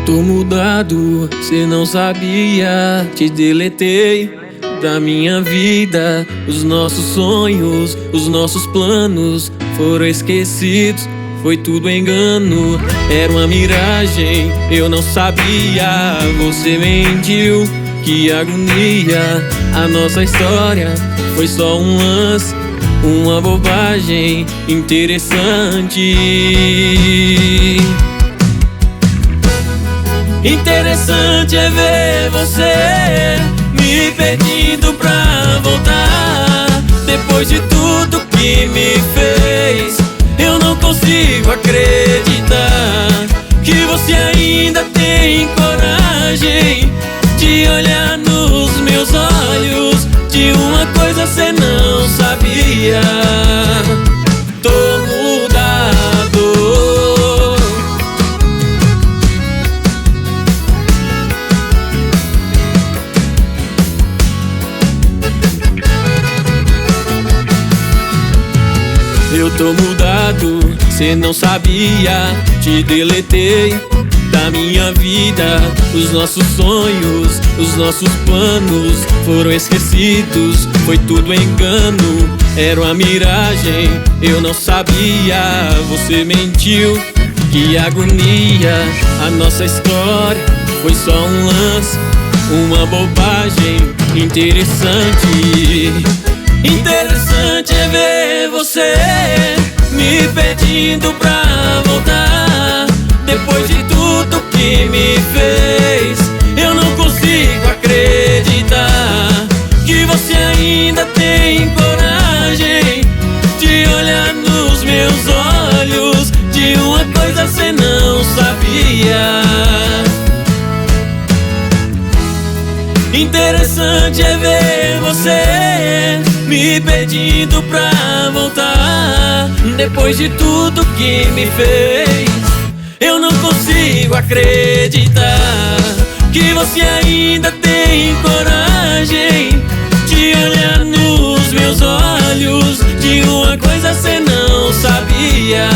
Tô mudado, cê não sabia. Te deletei da minha vida. Os nossos sonhos, os nossos planos foram esquecidos, foi tudo engano. Era uma miragem, eu não sabia. Você mentiu, que agonia. A nossa história foi só um lance, uma bobagem interessante. Interessante é ver você me pedindo pra voltar. Depois de tudo que me fez, eu não consigo acreditar que você ainda tem coragem de olhar nos meus olhos. De uma coisa cê não sabia: tô mudado. Eu tô mudado, cê não sabia. Te deletei da minha vida. Os nossos sonhos, os nossos planos foram esquecidos, foi tudo engano. Era uma miragem, eu não sabia. Você mentiu, que agonia. A nossa história foi só um lance, uma bobagem interessante. Interessante é ver você me pedindo pra voltar. Depois de tudo que me fez, eu não consigo acreditar que você ainda tem coragem de olhar nos meus olhos. De uma coisa cê não sabia: interessante é ver você me pedindo pra voltar. Depois de tudo que me fez, eu não consigo acreditar que você ainda tem coragem de olhar nos meus olhos. De uma coisa cê não sabia: